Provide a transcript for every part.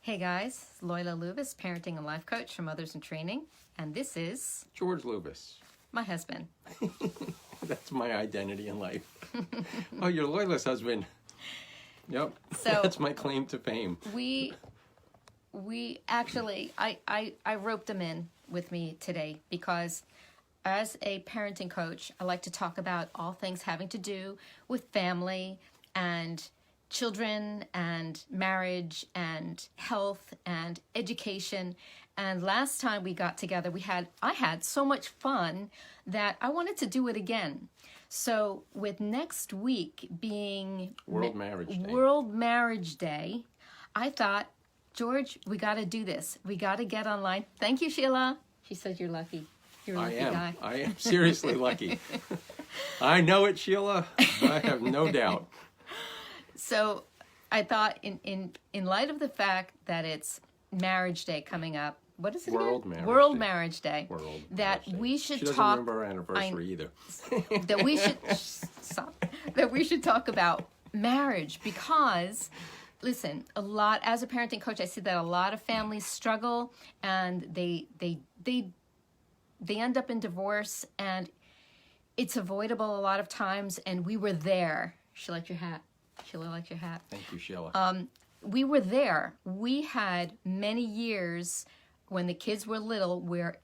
Hey guys, Loyola Luvis, parenting and life coach for Mothers in Training, and this is George Luvis. my husband. That's my identity in life. Oh, your loyalist husband. Yep. So that's my claim to fame. we actually I roped him in with me today because as a parenting coach, I like to talk about all things having to do with family and children and marriage and health and education. And last time we got together, I had so much fun that I wanted to do it again. So with next week being World Marriage Day, I thought, George, we got to do this. We got to get online. Thank you, Sheila. She says you're lucky. You're a lucky guy. I am seriously lucky. I know it, Sheila. I have no doubt. So I thought in light of the fact that it's Marriage Day coming up, what is it World again? Marriage World Day. Marriage Day. World that Marriage Day. we should She doesn't talk. remember our anniversary either. That we should stop. That we should talk about marriage because, listen, as a parenting coach, I see that a lot of families struggle and they end up in divorce and it's avoidable a lot of times. And we were there. Sheila liked your hat. Sheila liked your hat. Thank you, Sheila. We were there. We had many years when the kids were little where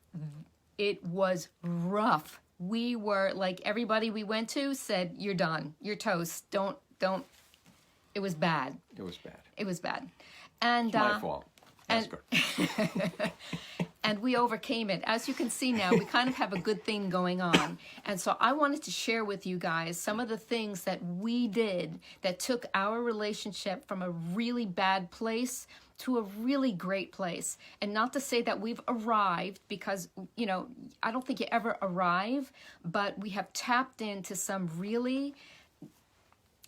it was rough. We were like everybody we went to said, "You're done. You're toast. Don't." It was bad. It was bad. It was bad. And My fault. Ask her. and we overcame it. As you can see now, we kind of have a good thing going on. And so I wanted to share with you guys some of the things that we did that took our relationship from a really bad place to a really great place. And not to say that we've arrived because, I don't think you ever arrive, but we have tapped into some really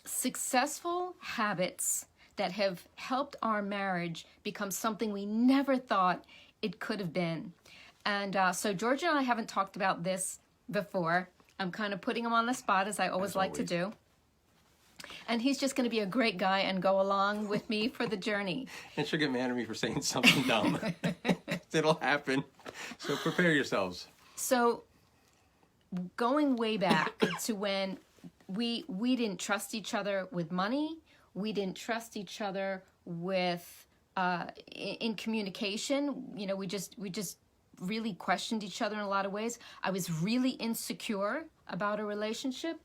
successful habits that have helped our marriage become something we never thought it could have been. And so George and I haven't talked about this before. I'm kind of putting him on the spot as I always like to do. And he's just going to be a great guy and go along with me for the journey. And she'll get mad at me for saying something dumb. It'll happen. So prepare yourselves. So going way back to when we didn't trust each other with money. We didn't trust each other with in communication. We just really questioned each other in a lot of ways. I was really insecure about a relationship.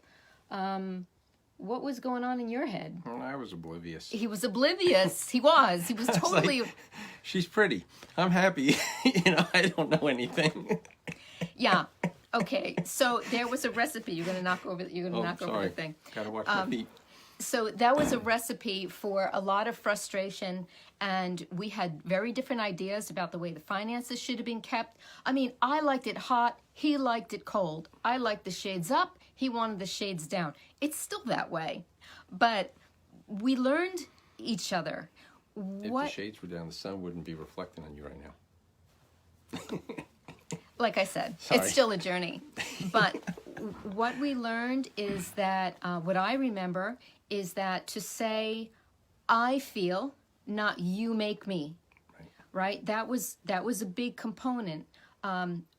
What was going on in your head? Well, I was oblivious. He was oblivious. He was totally. Like, she's pretty. I'm happy. I don't know anything. Yeah. Okay. So there was a recipe. You're gonna knock over the thing. Gotta watch my feet. So that was a recipe for a lot of frustration, and we had very different ideas about the way the finances should have been kept. I mean, I liked it hot, he liked it cold. I liked the shades up, he wanted the shades down. It's still that way, but we learned each other. If the shades were down, the sun wouldn't be reflecting on you right now. Like I said, Sorry. It's still a journey. But what we learned is that, what I remember is that to say, I feel, not you make me, right? That was a big component.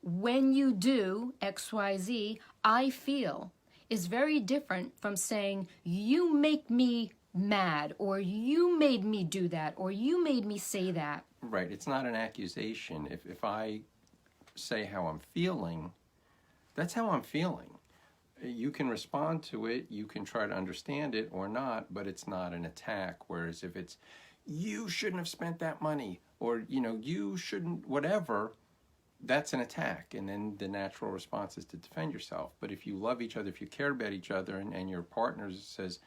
When you do X, Y, Z, I feel is very different from saying, you make me mad, or you made me do that, or you made me say that. Right. It's not an accusation. If I say how I'm feeling, that's how I'm feeling. You can respond to it, you can try to understand it or not, but it's not an attack. Whereas if it's, you shouldn't have spent that money, or, you shouldn't, whatever, that's an attack. And then the natural response is to defend yourself. But if you love each other, if you care about each other, and your partner says,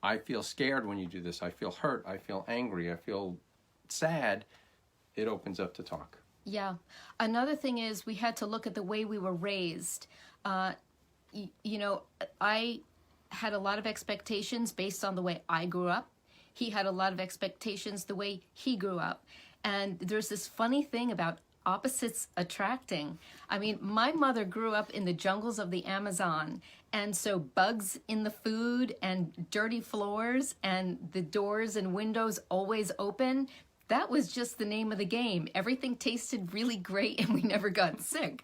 I feel scared when you do this, I feel hurt, I feel angry, I feel sad, it opens up to talk. Yeah. Another thing is we had to look at the way we were raised. I had a lot of expectations based on the way I grew up. He had a lot of expectations the way he grew up. And there's this funny thing about opposites attracting. I mean, my mother grew up in the jungles of the Amazon, and so bugs in the food and dirty floors and the doors and windows always open. that was just the name of the game. Everything tasted really great and we never got sick.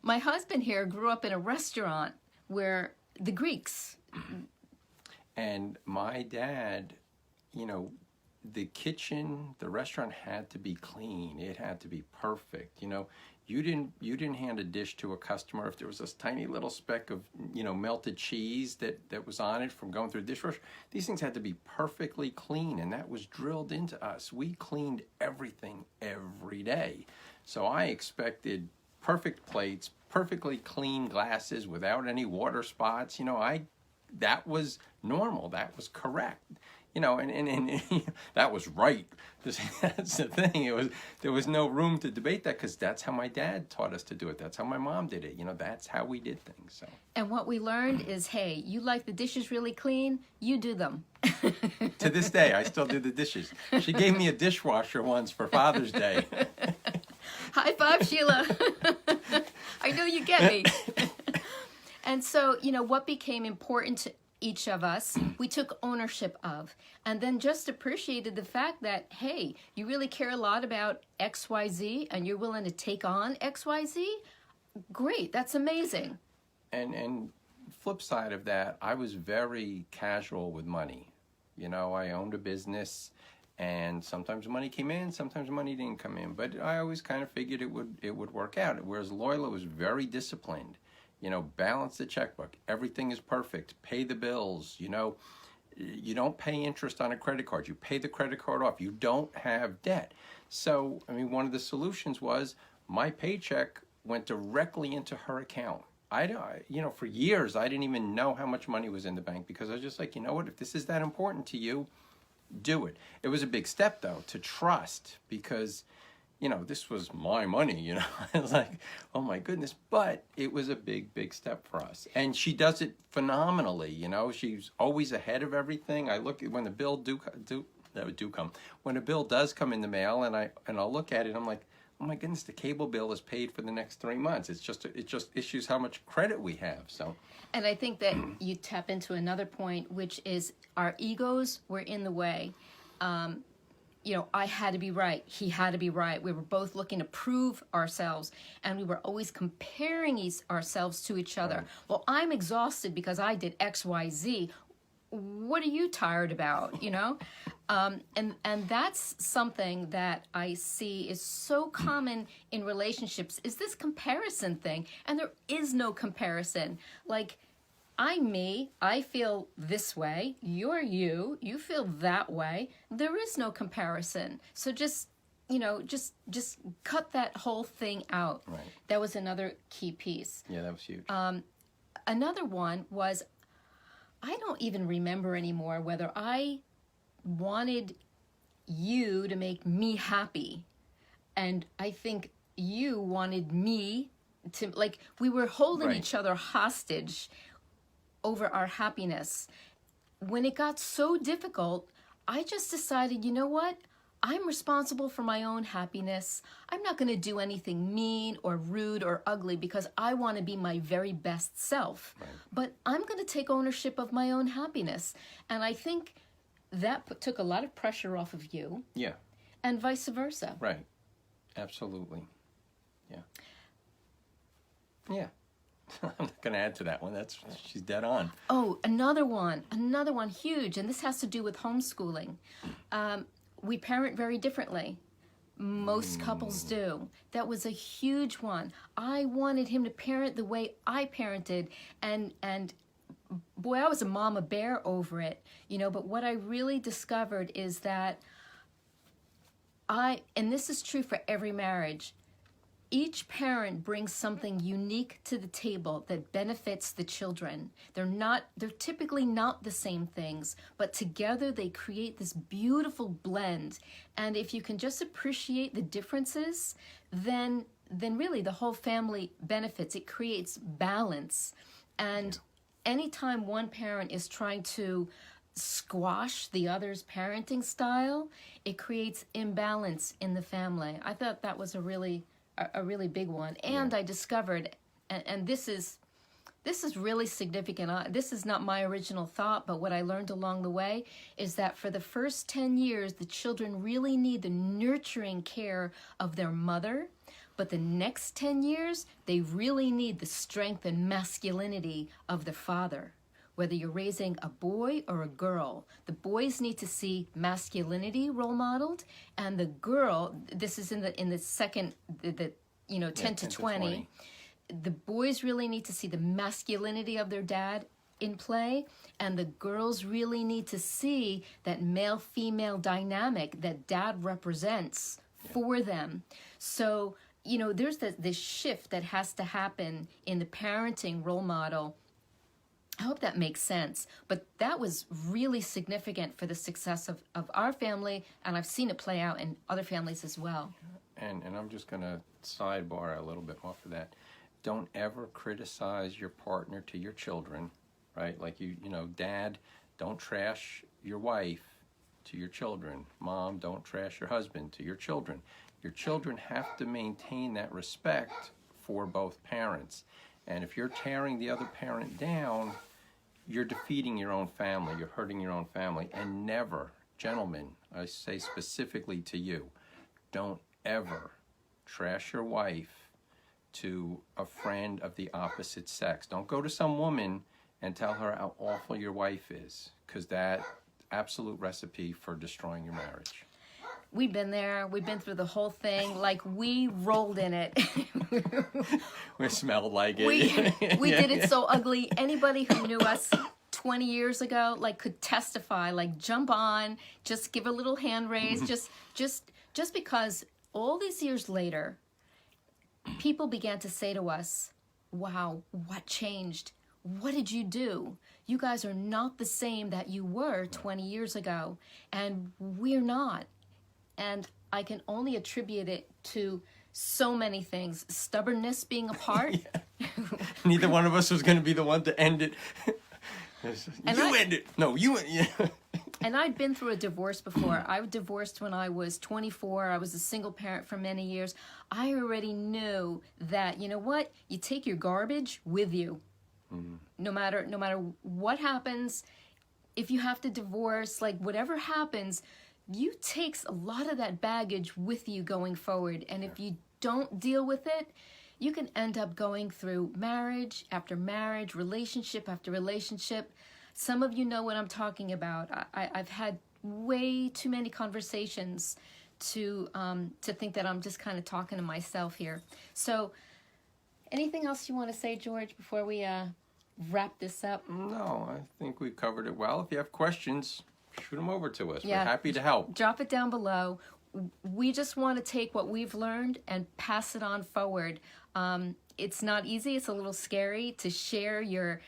My husband here grew up in a restaurant where the Greeks. And my dad, you know, the kitchen, the restaurant had to be clean. It had to be perfect. You know, you didn't hand a dish to a customer if there was this tiny little speck of, you know, melted cheese that was on it from going through the dishwasher. These things had to be perfectly clean, and that was drilled into us. We cleaned everything every day. So I expected perfect plates, perfectly clean glasses without any water spots. You know, that was normal. That was correct. You know, and that was right. That's the thing. There was no room to debate that because that's how my dad taught us to do it. That's how my mom did it. You know, that's how we did things. So. And what we learned is, hey, you like the dishes really clean, you do them. To this day, I still do the dishes. She gave me a dishwasher once for Father's Day. High five, Sheila. I know you get me. And so, you know, what became important to each of us, we took ownership of, and then just appreciated the fact that, hey, you really care a lot about XYZ and you're willing to take on XYZ? Great, that's amazing. And flip side of that, I was very casual with money. You know, I owned a business, and sometimes money came in, sometimes money didn't come in, but I always kind of figured it would work out. Whereas Loyola was very disciplined. You know, balance the checkbook. Everything is perfect. Pay the bills. You know, you don't pay interest on a credit card. You pay the credit card off. You don't have debt. So, I mean, one of the solutions was my paycheck went directly into her account. You know, for years, I didn't even know how much money was in the bank because I was just like, you know what, if this is that important to you, do it. It was a big step, though, to trust because, you know, this was my money, you know. I was like, oh my goodness. But it was a big, big step for us. And she does it phenomenally, you know. She's always ahead of everything. I look at when the bill when a bill does come in the mail and I'll look at it, I'm like, oh my goodness, the cable bill is paid for the next 3 months. It just issues how much credit we have. So. And I think that you tap into another point, which is our egos were in the way. You know, I had to be right. He had to be right. We were both looking to prove ourselves, and we were always comparing ourselves to each other. Right. Well, I'm exhausted because I did X, Y, Z. What are you tired about, you know? And that's something that I see is so common in relationships, is this comparison thing. And there is no comparison. Like, I'm me, I feel this way, you're you feel that way. There is no comparison. So just, you know, just cut that whole thing out. Right. That was another key piece. Yeah, that was huge. Another one was, I don't even remember anymore whether I wanted you to make me happy. And I think you wanted me to, like, we were holding Right. each other hostage over our happiness. When it got so difficult, I just decided, you know what? I'm responsible for my own happiness. I'm not going to do anything mean or rude or ugly because I want to be my very best self. Right. But I'm going to take ownership of my own happiness. And I think that took a lot of pressure off of you. Yeah. And vice versa. Right. Absolutely. Yeah. Yeah. I'm not going to add to that one. She's dead on. Oh, another one huge, and this has to do with homeschooling. We parent very differently. Most couples do. That was a huge one. I wanted him to parent the way I parented, and boy, I was a mama bear over it, you know, but what I really discovered is that and this is true for every marriage, each parent brings something unique to the table that benefits the children. They're typically not the same things, but together they create this beautiful blend. And if you can just appreciate the differences, then really the whole family benefits. It creates balance. And anytime one parent is trying to squash the other's parenting style, it creates imbalance in the family. I thought that was a really big one. And I discovered, and this is this is really significant. This is not my original thought, but what I learned along the way is that for the first 10 years, the children really need the nurturing care of their mother. But the next 10 years, they really need the strength and masculinity of their father. Whether you're raising a boy or a girl, the boys need to see masculinity role modeled, and the girl, this is in the second, 10 to 20. The boys really need to see the masculinity of their dad in play, and the girls really need to see that male-female dynamic that dad represents for them. So, there's this shift that has to happen in the parenting role model. I hope that makes sense. But that was really significant for the success of our family, and I've seen it play out in other families as well. And I'm just going to sidebar a little bit off of that. Don't ever criticize your partner to your children, right? Like dad, don't trash your wife to your children. Mom, don't trash your husband to your children. Your children have to maintain that respect for both parents. And if you're tearing the other parent down, you're defeating your own family. You're hurting your own family. And never, gentlemen, I say specifically to you, don't ever trash your wife to a friend of the opposite sex. Don't go to some woman and tell her how awful your wife is, because that absolute recipe for destroying your marriage. We've been there. We've been through the whole thing. Like, we rolled in it. We smelled like it. We did it so ugly. Anybody who knew us 20 years ago, could testify, jump on, just give a little hand raise, just because all these years later, people began to say to us, wow, what changed? What did you do? You guys are not the same that you were 20 years ago, and we're not. And I can only attribute it to so many things. Stubbornness being a part. Neither one of us was going to be the one to end it. End it. No, you end it. And I'd been through a divorce before. I was divorced when I was 24. I was a single parent for many years. I already knew that, you know what? You take your garbage with you. Mm-hmm. No matter what happens, if you have to divorce, whatever happens, you take a lot of that baggage with you going forward. And if you don't deal with it, you can end up going through marriage after marriage, relationship after relationship. Some of you know what I'm talking about. I've had way too many conversations to think that I'm just kind of talking to myself here. So, anything else you want to say, George, before we wrap this up? No, I think we covered it well. If you have questions, shoot them over to us. Yeah. We're happy to help. Drop it down below. We just want to take what we've learned and pass it on forward. It's not easy. It's a little scary to share your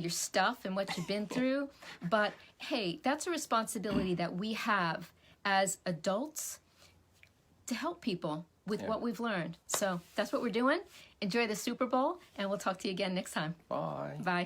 stuff and what you've been through. But hey, that's a responsibility that we have as adults to help people with what we've learned. So that's what we're doing. Enjoy the Super Bowl, and we'll talk to you again next time. Bye. Bye.